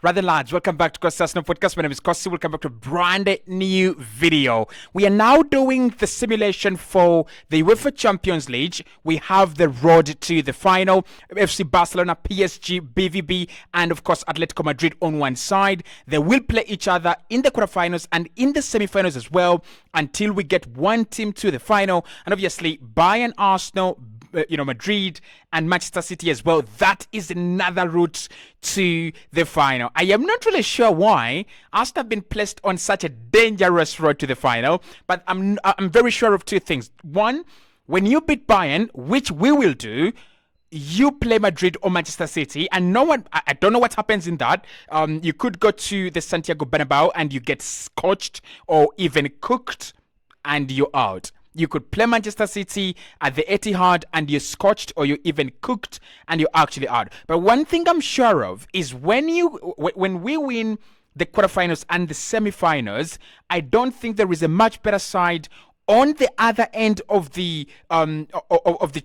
Rather lads, welcome back to Cossy Podcast. My name is Cossy. Welcome back to a brand new video. We are now doing the simulation for the UEFA Champions League. We have the road to the final. FC Barcelona, PSG, BVB, and of course Atletico Madrid on one side. They will play each other in the quarterfinals and in the semi-finals as well until we get one team to the final. And obviously Bayern, Arsenal, Madrid and Manchester City as well. That is another route to the final. I am not really sure why Arsenal have been placed on such a dangerous road to the final, but I'm very sure of two things. One, when you beat Bayern, which we will do, you play Madrid or Manchester City, and I don't know what happens in that. You could go to the Santiago Bernabeu and you get scorched or even cooked and you're out. You could play Manchester City at the Etihad and you're scorched or you're even cooked and you're actually out. But one thing I'm sure of is when we win the quarterfinals and the semi-finals, I don't think there is a much better side on the other end of the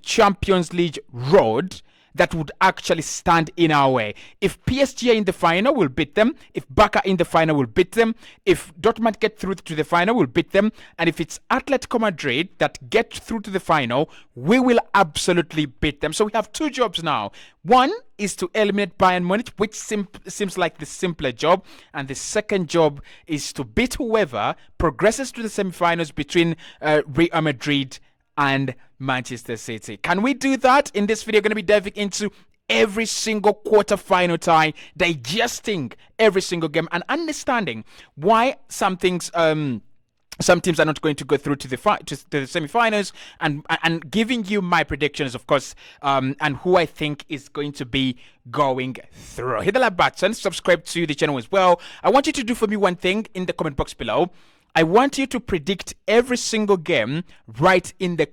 Champions League road that would actually stand in our way. If PSG are in the final, we'll beat them. If Barca in the final, we'll beat them. If Dortmund get through to the final, we'll beat them. And if it's Atletico Madrid that get through to the final, we will absolutely beat them. So we have two jobs now. One is to eliminate Bayern Munich, which seems like the simpler job. And the second job is to beat whoever progresses to the semi-finals between Real Madrid and Manchester City. Can we do that? In this video, I'm going to be diving into every single quarter-final tie, digesting every single game and understanding why some teams are not going to go through to the semi-finals, and giving you my predictions, of course, and who I think is going to be going through. Hit the like button, subscribe to the channel as well. I want you to do for me one thing in the comment box below. I want you to predict every single game right in the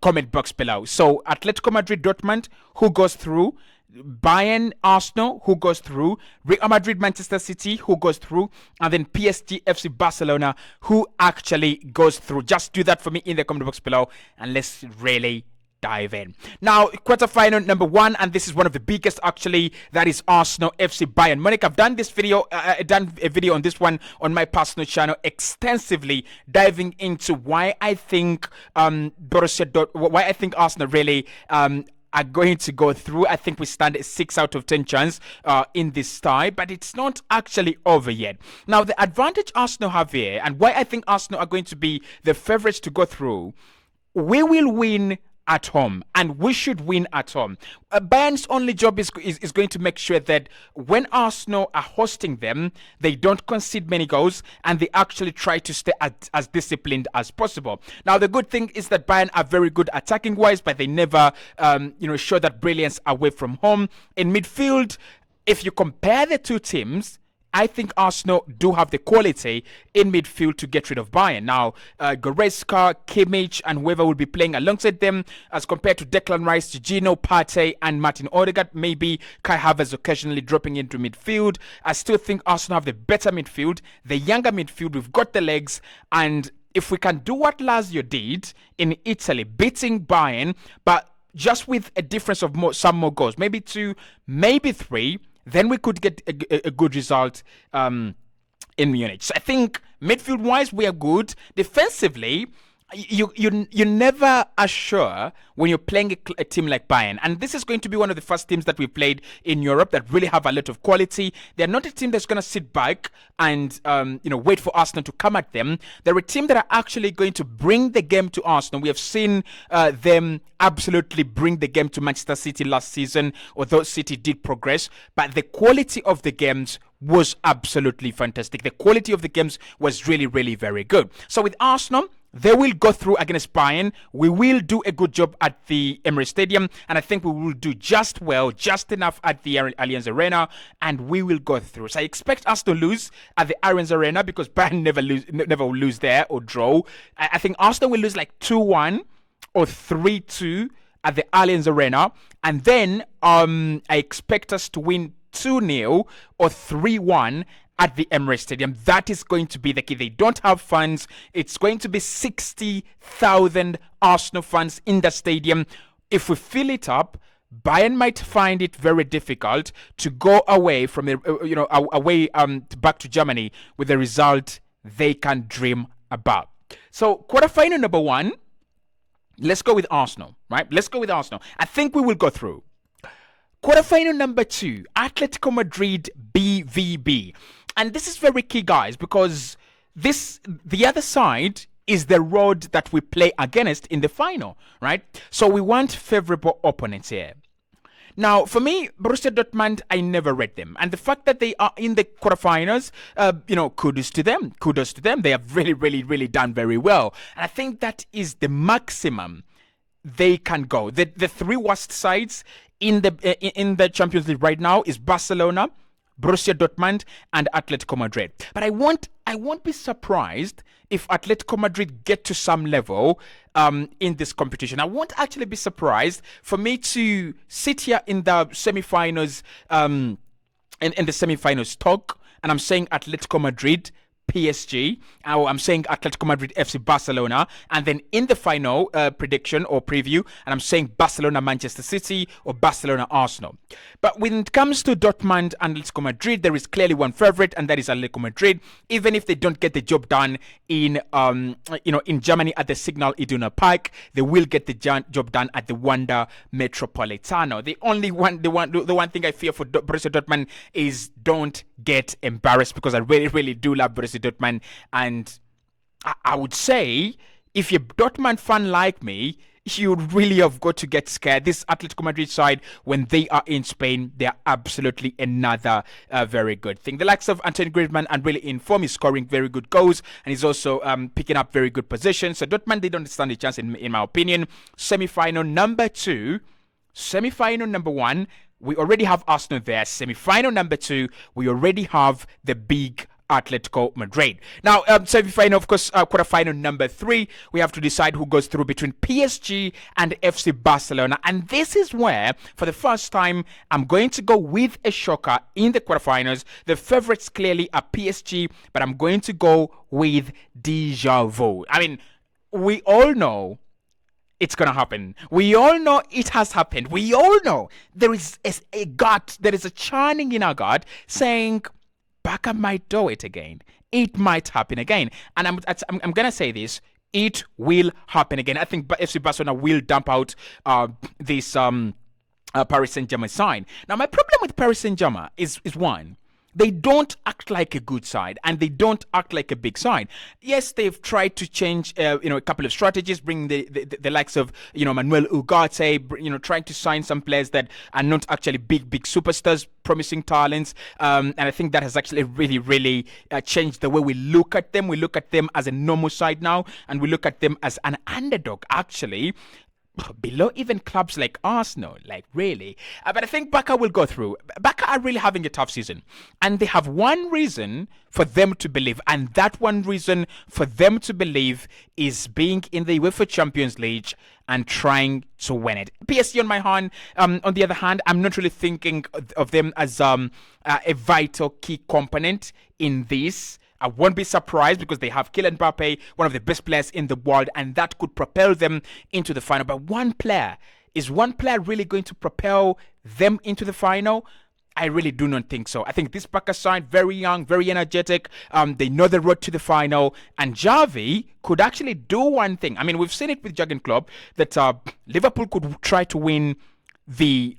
comment box below. So Atletico Madrid, Dortmund, who goes through? Bayern, Arsenal, who goes through? Real Madrid, Manchester City, who goes through? And then PSG, FC Barcelona, who actually goes through? Just do that for me in the comment box below, and let's really dive in. Now, quarterfinal number one, and this is one of the biggest actually, that is Arsenal FC Bayern Munich. I've done this video, done a video on this one on my personal channel, extensively diving into why I think why I think Arsenal really are going to go through. I think we stand a 6 out of 10 chance in this tie, but it's not actually over yet. Now, the advantage Arsenal have here, and why I think Arsenal are going to be the favorites to go through, we will win at home, and we should win at home. Bayern's only job is going to make sure that when Arsenal are hosting them, they don't concede many goals and they actually try to stay as disciplined as possible. Now, the good thing is that Bayern are very good attacking wise, but they never show that brilliance away from home. In midfield, if you compare the two teams, I think Arsenal do have the quality in midfield to get rid of Bayern. Now, Goretzka, Kimmich, and whoever will be playing alongside them, as compared to Declan Rice, Gino, Partey, and Martin Odegaard, maybe Kai Havertz occasionally dropping into midfield. I still think Arsenal have the better midfield, the younger midfield. We've got the legs, and if we can do what Lazio did in Italy, beating Bayern, but just with a difference of some more goals, maybe 2, maybe 3, then we could get a good result in Munich. So I think midfield-wise, we are good. Defensively, you never are sure when you're playing a team like Bayern. And this is going to be one of the first teams that we played in Europe that really have a lot of quality. They're not a team that's going to sit back and wait for Arsenal to come at them. They're a team that are actually going to bring the game to Arsenal. We have seen them absolutely bring the game to Manchester City last season, although City did progress. But the quality of the games was absolutely fantastic. The quality of the games was really, really very good. So with Arsenal, they will go through against Bayern. We will do a good job at the Emirates Stadium, and I think we will do just enough at the Allianz Arena, and we will go through. So I expect us to lose at the Allianz Arena because Bayern never will lose there or draw. I think Arsenal will lose like 2-1 or 3-2 at the Allianz Arena, and then I expect us to win 2-0 or 3-1 at the Emirates Stadium. That is going to be the key. They don't have fans. It's going to be 60,000 Arsenal fans in the stadium. If we fill it up, Bayern might find it very difficult to go away from away back to Germany with a result they can dream about. So quarterfinal number 1, let's go with Arsenal, right? Let's go with Arsenal. I think we will go through. Quarterfinal number 2, Atletico Madrid BVB. And this is very key, guys, because the other side is the road that we play against in the final, right? So we want favorable opponents here. Now, for me, Borussia Dortmund, I never read them. And the fact that they are in the quarterfinals, kudos to them. Kudos to them. They have really, really, really done very well. And I think that is the maximum they can go. The 3 worst sides in the Champions League right now is Barcelona, Borussia Dortmund, and Atletico Madrid. But I won't be surprised if Atletico Madrid get to some level in this competition. I won't actually be surprised for me to sit here in the semi-finals, in the semi-finals talk, and I'm saying Atletico Madrid PSG, I'm saying Atletico Madrid FC Barcelona, and then in the final prediction or preview, and I'm saying Barcelona Manchester City or Barcelona Arsenal. But when it comes to Dortmund and Atletico Madrid, there is clearly one favorite, and that is Atletico Madrid. Even if they don't get the job done in in Germany at the Signal Iduna Park, they will get the job done at the Wanda Metropolitano. The one thing I fear for Borussia Dortmund is don't get embarrassed, because I really, really do love Borussia Dortmund, and I would say if you're a Dortmund fan like me, you really have got to get scared. This Atletico Madrid side, when they are in Spain, they are absolutely another very good thing. The likes of Antonio Griezmann and really in form, is scoring very good goals, and he's also picking up very good positions. So Dortmund, they don't stand a chance in my opinion. Semi-final number 2, semi-final number 1, we already have Arsenal there. Semi-final number 2, we already have the big Atletico Madrid. Now, semi-final, of course, quarterfinal number 3, we have to decide who goes through between PSG and FC Barcelona. And this is where, for the first time, I'm going to go with a shocker in the quarterfinals. The favorites clearly are PSG, but I'm going to go with deja vu. I mean, we all know it's going to happen. We all know it has happened. We all know there is a gut, there is a churning in our gut saying, Barca might do it again. It might happen again. And I'm going to say this. It will happen again. I think FC Barcelona will dump out this Paris Saint-Germain side. Now, my problem with Paris Saint-Germain is one. They don't act like a good side, and they don't act like a big side. Yes, they've tried to change, a couple of strategies, bring the likes of, Manuel Ugarte, trying to sign some players that are not actually big superstars, promising talents. And I think that has actually really, really changed the way we look at them. We look at them as a normal side now, and we look at them as an underdog, actually. Below even clubs like Arsenal, like really. But I think Barca will go through. Barca are really having a tough season. And they have one reason for them to believe. And that one reason for them to believe is being in the UEFA Champions League and trying to win it. PSG on my hand, on the other hand, I'm not really thinking of them as a vital key component in this. I won't be surprised because they have Kylian Mbappe, one of the best players in the world, and that could propel them into the final. But is one player really going to propel them into the final? I really do not think so. I think this Barca side, very young, very energetic. They know the road to the final. And Xavi could actually do one thing. I mean, we've seen it with Jurgen Klopp that Liverpool could try to win the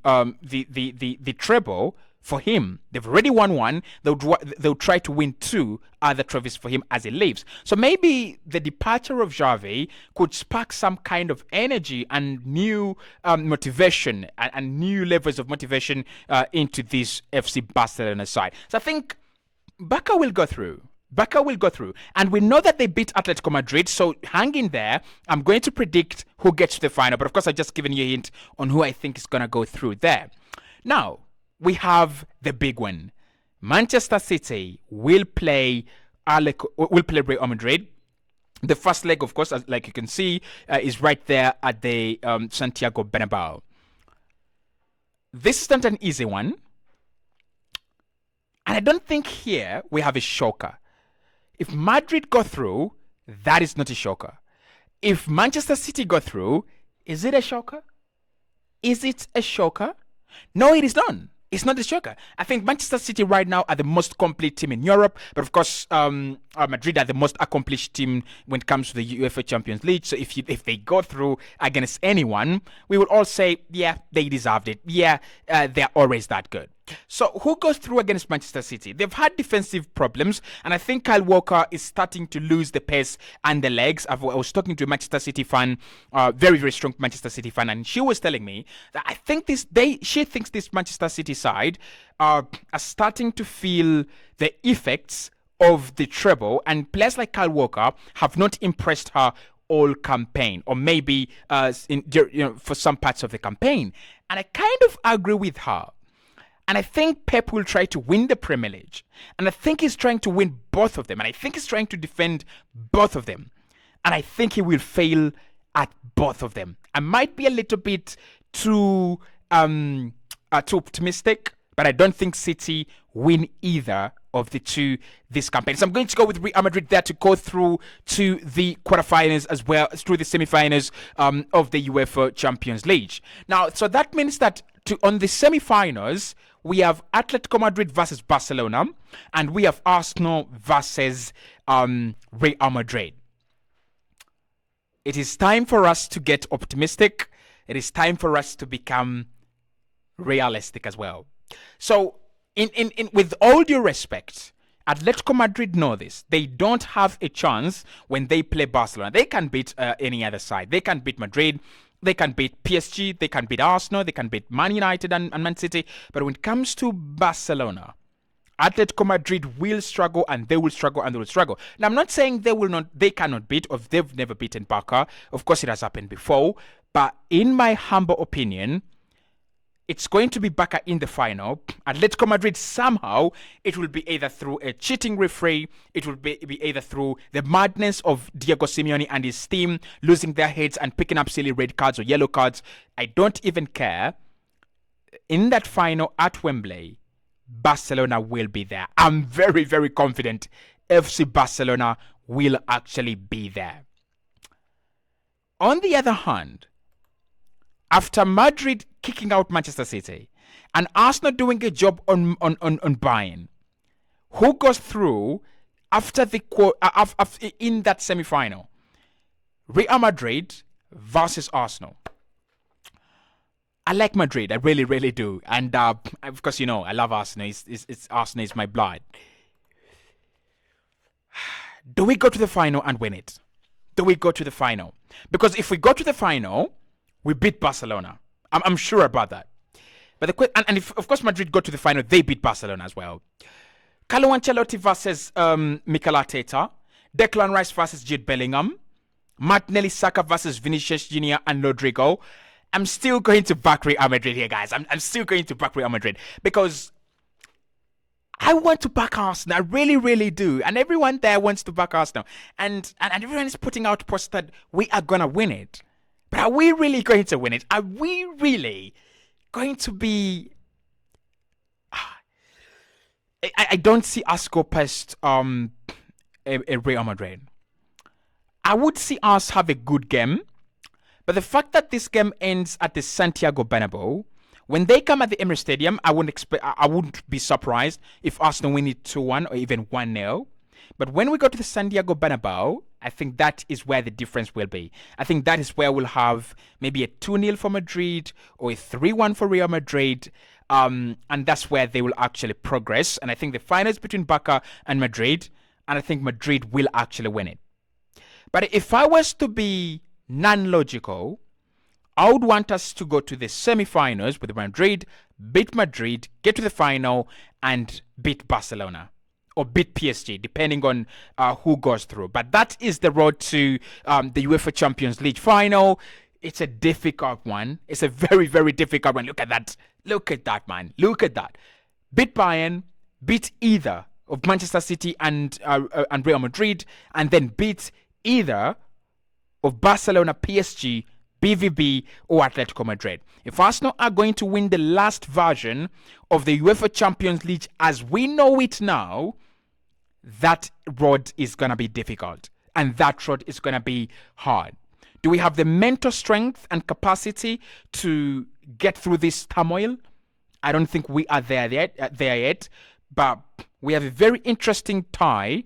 treble for him. They've already won one. They'll try to win 2 other trophies for him as he leaves. So maybe the departure of Xavi could spark some kind of energy and new motivation and new levels of motivation into this FC Barcelona side. So I think Barca will go through. And we know that they beat Atletico Madrid, so hang in there. I'm going to predict who gets to the final, but of course I've just given you a hint on who I think is going to go through there. Now, we have the big one. Manchester City will play Real Madrid. The first leg, of course, like you can see, is right there at the Santiago Bernabeu. This is not an easy one. And I don't think here we have a shocker. If Madrid go through, that is not a shocker. If Manchester City go through, is it a shocker? Is it a shocker? No, it is not. It's not a shocker. I think Manchester City right now are the most complete team in Europe, but of course, Madrid are the most accomplished team when it comes to the UEFA Champions League. So if they go through against anyone, we will all say, yeah, they deserved it. Yeah, they're always that good. So who goes through against Manchester City? They've had defensive problems, and I think Kyle Walker is starting to lose the pace and the legs. I was talking to a Manchester City fan, very, very strong Manchester City fan, and she was telling me that I think she thinks this Manchester City side are starting to feel the effects of the treble, and players like Kyle Walker have not impressed her all campaign, or maybe for some parts of the campaign. And I kind of agree with her. And I think Pep will try to win the Premier League. And I think he's trying to win both of them. And I think he's trying to defend both of them. And I think he will fail at both of them. I might be a little bit too optimistic, but I don't think City win either of the two this campaign. So I'm going to go with Real Madrid there to go through to the quarterfinals as well, through the semi-finals of the UEFA Champions League. Now, so that means that on the semi-finals, we have Atletico Madrid versus Barcelona, and we have Arsenal versus Real Madrid. It is time for us to get optimistic. It is time for us to become realistic as well. So, with all due respect, Atletico Madrid know this. They don't have a chance when they play Barcelona. They can beat any other side. They can beat Madrid. They can beat PSG, they can beat Arsenal, they can beat Man United and Man City. But when it comes to Barcelona, Atletico Madrid will struggle, and they will struggle, and they will struggle. Now, I'm not saying they cannot beat, or they've never beaten Barca. Of course, it has happened before. But in my humble opinion, it's going to be Barca in the final. Atletico Madrid, somehow, it will be either through a cheating referee, it will be either through the madness of Diego Simeone and his team losing their heads and picking up silly red cards or yellow cards. I don't even care. In that final at Wembley, Barcelona will be there. I'm very, very confident FC Barcelona will actually be there. On the other hand, after Madrid kicking out Manchester City and Arsenal doing a job on Bayern, who goes through after in that semi-final? Real Madrid versus Arsenal. I like Madrid, I really, really do, and of course, I love Arsenal. Arsenal is my blood. Do we go to the final and win it? Do we go to the final? Because if we go to the final, we beat Barcelona. I'm sure about that. But if, of course, Madrid go to the final, they beat Barcelona as well. Carlo Ancelotti versus Mikel Arteta. Declan Rice versus Jude Bellingham. Martinelli, Saka versus Vinicius Junior and Rodrigo. I'm still going to back Real Madrid here, guys. I'm still going to back Real Madrid because I want to back Arsenal. I really, really do. And everyone there wants to back Arsenal. And everyone is putting out posts that we are going to win it. But are we really going to win it? Are we really going to be... I don't see us go past a Real Madrid. I would see us have a good game. But the fact that this game ends at the Santiago Bernabeu, when they come at the Emirates Stadium, I wouldn't be surprised if Arsenal win it 2-1 or even 1-0. But when we go to the Santiago Bernabeu, I think that is where the difference will be. I think that is where we'll have maybe a 2-0 for Madrid or a 3-1 for Real Madrid. And that's where they will actually progress. And I think the final is between Barca and Madrid. And I think Madrid will actually win it. But if I was to be non-logical, I would want us to go to the semi-finals with Madrid, beat Madrid, get to the final, and beat Barcelona. Or beat PSG, depending on who goes through. But that is the road to the UEFA Champions League final. It's a difficult one. It's a very, very difficult one. Look at that. Look at that, man. Look at that. Beat Bayern, beat either of Manchester City and Real Madrid, and then beat either of Barcelona, PSG, BVB, or Atletico Madrid. If Arsenal are going to win the last version of the UEFA Champions League as we know it now, that road is going to be difficult. And that road is going to be hard. Do we have the mental strength and capacity to get through this turmoil. I don't think we are there yet, but we have a very interesting tie,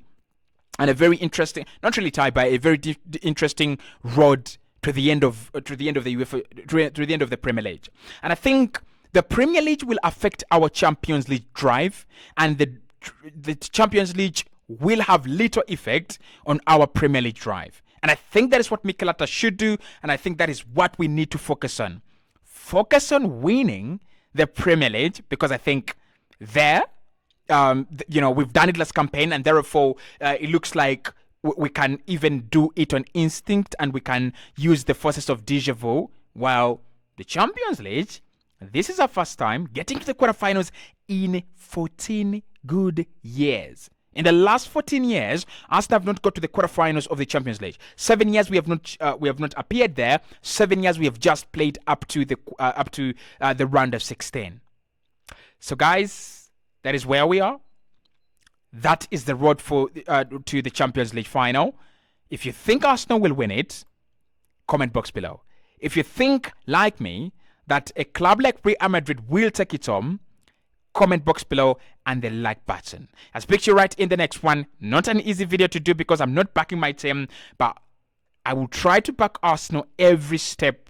and a very interesting, not really tie, but a very interesting road to the end of the UEFA, to the end of the Premier League. And I think the Premier League will affect our Champions League drive, and the Champions League will have little effect on our Premier League drive. And I think that is what Mikel Arteta should do, and I think that is what we need to focus on. Focus on winning the Premier League, because I think we've done it last campaign, and therefore it looks like we can even do it on instinct, and we can use the forces of deja vu. While the Champions League, this is our first time getting to the quarterfinals in 14 good years. In the last 14 years, Arsenal have not got to the quarterfinals of the Champions League. 7 years we have not appeared there. 7 years we have just played up to the round of 16. So guys, that is where we are. That is the road to the Champions League final. If you think Arsenal will win it, comment box below. If you think, like me, that a club like Real Madrid will take it home, comment box below and the like button. I'll speak to you right in the next one. Not an easy video to do because I'm not backing my team, but I will try to back Arsenal every step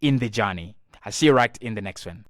in the journey. I'll see you right in the next one.